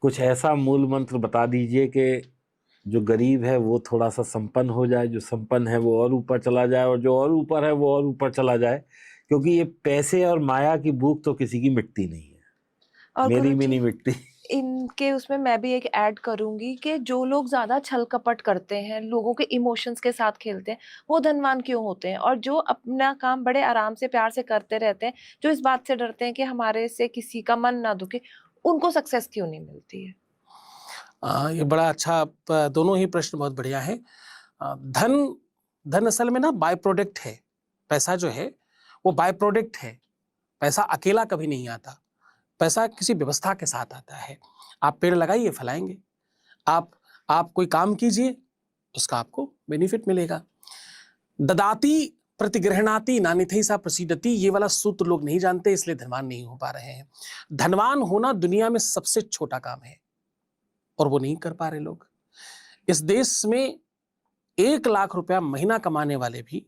कुछ ऐसा मूल मंत्र बता दीजिए कि जो गरीब है वो थोड़ा सा संपन्न हो जाए, जो संपन्न है वो और ऊपर चला जाए, और जो और ऊपर है वो और ऊपर चला जाए, क्योंकि ये पैसे और माया की भूख तो किसी की मिटती नहीं है, और मेरी भी गुरुजी, नहीं मिटती। इनके उसमें मैं भी एक ऐड करूँगी कि जो लोग ज़्यादा छल-कपट करते हैं, लोगों के इमोशंस के साथ खेलते हैं, वो धनवान क्यों होते हैं? और जो अपना काम बड़े आराम से, प्यार से करते रहते हैं, जो इस बात से डरते हैं कि हमारे से किसी का मन ना दुखे, उनको सक्सेस क्यों नहीं मिलती है? ये बड़ा अच्छा, आप दोनों ही प्रश्न बहुत बढ़िया है। धन धन असल में ना बाय प्रोडक्ट है। पैसा जो है वो बाय प्रोडक्ट है। पैसा अकेला कभी नहीं आता। पैसा किसी व्यवस्था के साथ आता है। आप पेड़ लगाइए, फलाएंगे। आप आप कोई काम कीजिए, उसका आपको बेनिफिट मिलेगा। ददाति प्रतिगृहणाति नान्यथै सा प्रसीदति, ये वाला सूत्र लोग नहीं जानते, इसलिए धनवान नहीं हो पा रहे हैं। धनवान होना दुनिया में सबसे छोटा काम है और वो नहीं कर पा रहे लोग। इस देश में 1 लाख रुपया महीना कमाने वाले भी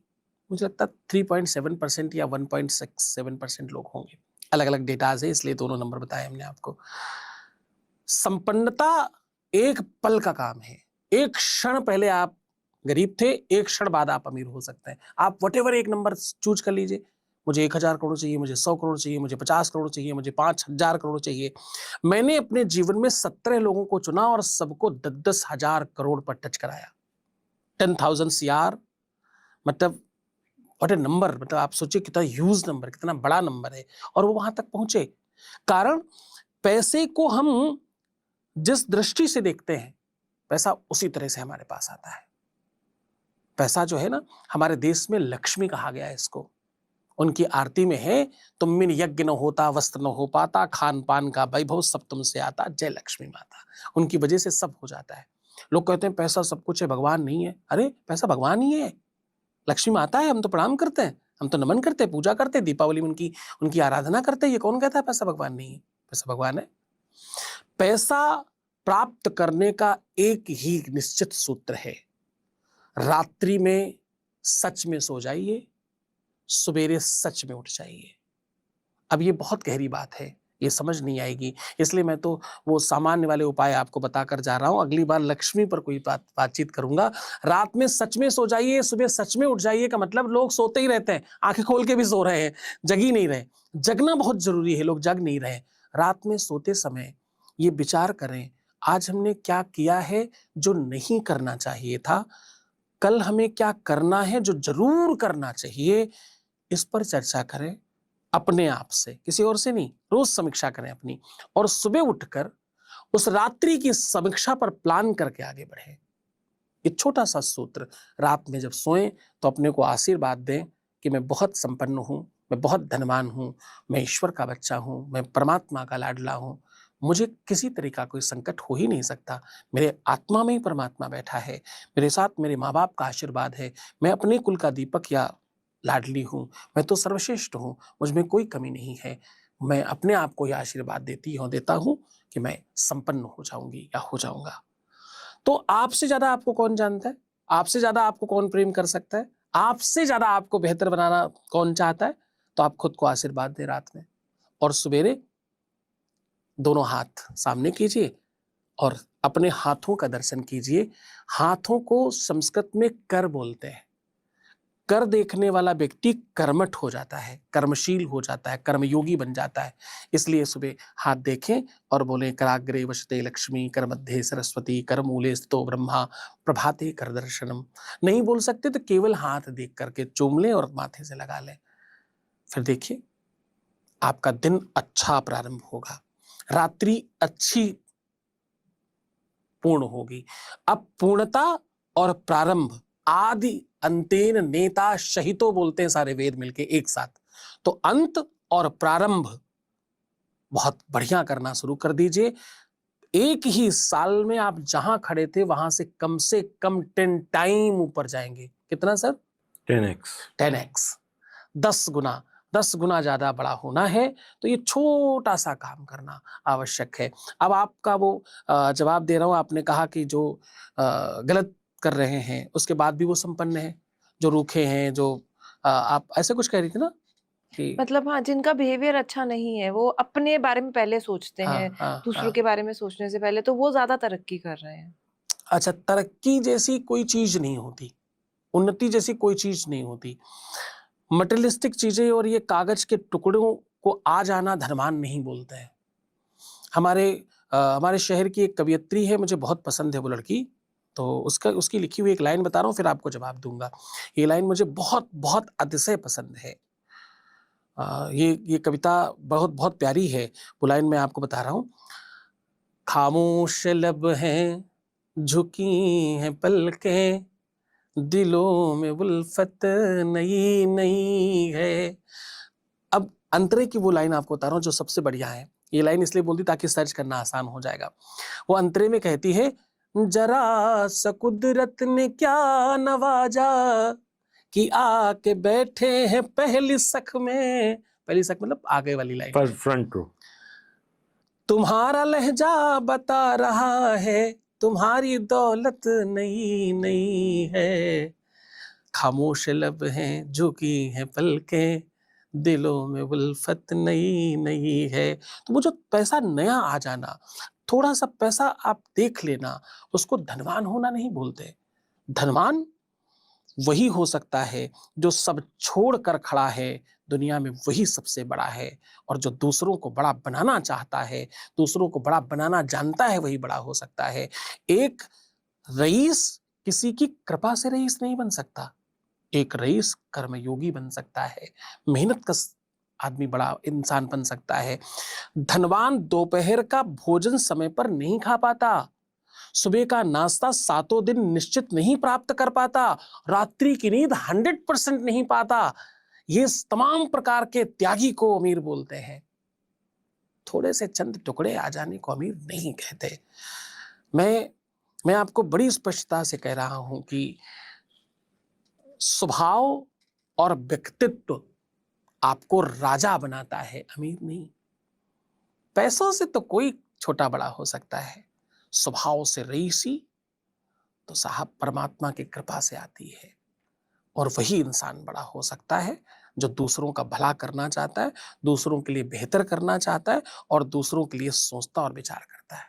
मुझे लगता है 3.7% या 1.67% लोग होंगे। अलग अलग डेटाज है, इसलिए दोनों नंबर बताए हमने आपको। संपन्नता एक पल का काम है। एक क्षण पहले आप गरीब थे, एक क्षण बाद आप अमीर हो सकते हैं। आप वटेवर एक नंबर चूज कर लीजिए। मुझे 1,000 करोड़ चाहिए, मुझे 100 करोड़ चाहिए, मुझे 50 करोड़ चाहिए, मुझे 5,000 करोड़ चाहिए। मैंने अपने जीवन में 17 लोगों को चुना और सबको 10,000 करोड़ पर टच कराया। 10,000 CR, मतलब व्हाट ए नंबर, मतलब आप सोचिए कितना ह्यूज नंबर, कितना बड़ा नंबर है, और वो वहां तक पहुंचे। कारण, पैसे को हम जिस दृष्टि से देखते हैं, पैसा उसी तरह से हमारे पास आता है। पैसा जो है ना, हमारे देश में लक्ष्मी कहा गया है इसको। उनकी आरती में है, तुम बिन यज्ञ न होता, वस्त्र न हो पाता, खान पान का वैभव सब तुमसे आता, जय लक्ष्मी माता। उनकी वजह से सब हो जाता है। लोग कहते हैं पैसा सब कुछ है, भगवान नहीं है। अरे पैसा भगवान ही है, लक्ष्मी माता है। हम तो प्रणाम करते हैं, हम तो नमन करते हैं, पूजा करते हैं, दीपावली में उनकी उनकी आराधना करते हैं। ये कौन कहता है पैसा भगवान नहीं है? पैसा भगवान है। पैसा प्राप्त करने का एक ही निश्चित सूत्र है, रात्रि में सच में सो जाइए, सवेरे सच में उठ जाइए। अब ये बहुत गहरी बात है, ये समझ नहीं आएगी, इसलिए मैं तो वो सामान्य वाले उपाय आपको बताकर जा रहा हूं। अगली बार लक्ष्मी पर कोई बातचीत करूंगा। रात में सच में सो जाइए, सुबह सच में उठ जाइए का मतलब लोग सोते ही रहते हैं, आंखें खोल के भी सो रहे हैं, जग ही नहीं रहे। जगना बहुत जरूरी है, लोग जग नहीं रहे। रात में सोते समय ये विचार करें, आज हमने क्या किया है जो नहीं करना चाहिए था, कल हमें क्या करना है जो जरूर करना चाहिए, इस पर चर्चा करें अपने आप से, किसी और से नहीं। रोज समीक्षा करें अपनी, और सुबह उठकर उस रात्रि की समीक्षा पर प्लान करके आगे बढ़े। ये छोटा सा सूत्र, रात में जब सोएं तो अपने को आशीर्वाद दें कि मैं बहुत संपन्न हूं, मैं बहुत धनवान हूं, मैं ईश्वर का बच्चा हूं, मैं परमात्मा का लाडला हूं, मुझे किसी तरह का कोई संकट हो ही नहीं सकता। मेरे आत्मा में ही परमात्मा बैठा है, मेरे साथ मेरे माँ बाप का आशीर्वाद है, मैं अपने कुल का दीपक या लाडली हूं, मैं तो सर्वश्रेष्ठ हूं, मुझ में कोई कमी नहीं है। मैं अपने आप को यह आशीर्वाद देता हूं कि मैं संपन्न हो जाऊंगी या हो जाऊंगा। तो आपसे ज्यादा आपको कौन जानता है? आपसे ज्यादा आपको कौन प्रेम कर सकता है? आपसे ज्यादा आपको बेहतर बनाना कौन चाहता है? तो आप खुद को आशीर्वाद दें रात में, और सवेरे दोनों हाथ सामने कीजिए और अपने हाथों का दर्शन कीजिए। हाथों को संस्कृत में कर बोलते हैं। कर देखने वाला व्यक्ति कर्मठ हो जाता है, कर्मशील हो जाता है, कर्मयोगी बन जाता है। इसलिए सुबह हाथ देखें और बोलें, कराग्रे वसते लक्ष्मी, कर मध्य सरस्वती, कर मूले स्थितो ब्रह्मा, प्रभाते कर दर्शनम। नहीं बोल सकते तो केवल हाथ देख करके चूम लें और माथे से लगा लें। फिर देखिए आपका दिन अच्छा प्रारंभ होगा, रात्रि अच्छी पूर्ण होगी। अब पूर्णता और प्रारंभ, आदि अंतेन नेता शहितो बोलते हैं सारे वेद मिलके एक साथ। तो अंत और प्रारंभ बहुत बढ़िया करना शुरू कर दीजिए। एक ही साल में आप जहां खड़े थे वहां से कम 10 टाइम ऊपर जाएंगे। कितना सर? 10x। 10x, 10 गुना। 10 गुना ज्यादा बड़ा होना है तो ये छोटा सा काम करना आवश्यक है। अब आपका वो जवाब दे रहा हूं। आपने कहा कि जो गलत कर रहे हैं उसके बाद भी वो संपन्न है, जो रूखे हैं, जो आप ऐसे कुछ कह रही थी ना? कि मतलब हाँ, जिनका बिहेवियर अच्छा नहीं है, वो अपने बारे में पहले सोचते हाँ, हैं, हाँ, दूसरों हाँ। के बारे में सोचने से पहले, तो वो ज़्यादा तरक्की कर रहे हैं। अच्छा, तरक्की जैसी कोई चीज़ नहीं होती, उन्नति जैसी कोई चीज़ नहीं होती। मटेरियलिस्टिक चीज़ें और ये कागज़ के टुकड़ों को आ जाना धनवान नहीं बोलते हैं। हमारे शहर की एक कवयित्री है, मुझे बहुत पसंद है वो लड़की, तो उसकी लिखी हुई एक लाइन बता रहा हूँ, फिर आपको जवाब दूँगा। ये लाइन मुझे बहुत अतिशय पसंद है। ये कविता बहुत प्यारी है। वो लाइन मैं आपको बता रहा हूँ। खामोश लब हैं, झुकी हैं पलकें, दिलों में उल्फत नई है। अब अंतरे की वो लाइन आपको बता रहा हूँ जो सबसे बढ़िया है। ये लाइन इसलिए बोल दी ताकि सर्च करना आसान हो जाएगा। वो अंतरे में कहती है, जरा सा कुदरत ने क्या नवाजा कि आके बैठे हैं पहली सख में। पहली सख मतलब आगे वाली लाइन पर में। Front row. तुम्हारा लहजा बता रहा है, तुम्हारी दौलत नई नई है। खामोश लब हैं, झुकी हैं पलकें, दिलों में उल्फत नई नई है। तो वो जो पैसा नया आ जाना, थोड़ा सा पैसा आप देख लेना, उसको धनवान होना नहीं बोलते। धनवान वही हो सकता है जो सब छोड़ कर खड़ा है, दुनिया में वही सबसे बड़ा है। और जो दूसरों को बड़ा बनाना चाहता है, दूसरों को बड़ा बनाना जानता है, वही बड़ा हो सकता है। एक रईस किसी की कृपा से रईस नहीं बन सकता। एक रईस कर्मयोगी बन सकता है, मेहनत का आदमी बड़ा इंसान बन सकता है। धनवान दोपहर का भोजन समय पर नहीं खा पाता, सुबह का नाश्ता सातों दिन निश्चित नहीं प्राप्त कर पाता, रात्रि की नींद 100% नहीं पाता। ये तमाम प्रकार के त्यागी को अमीर बोलते हैं। थोड़े से चंद टुकड़े आ जाने को अमीर नहीं कहते। मैं आपको बड़ी स्पष्टता से कह रहा हूं कि स्वभाव और व्यक्तित्व आपको राजा बनाता है, अमीर नहीं। पैसों से तो कोई छोटा बड़ा हो सकता है, स्वभाव से रईसी तो साहब परमात्मा की कृपा से आती है। और वही इंसान बड़ा हो सकता है जो दूसरों का भला करना चाहता है, दूसरों के लिए बेहतर करना चाहता है और दूसरों के लिए सोचता और विचार करता है।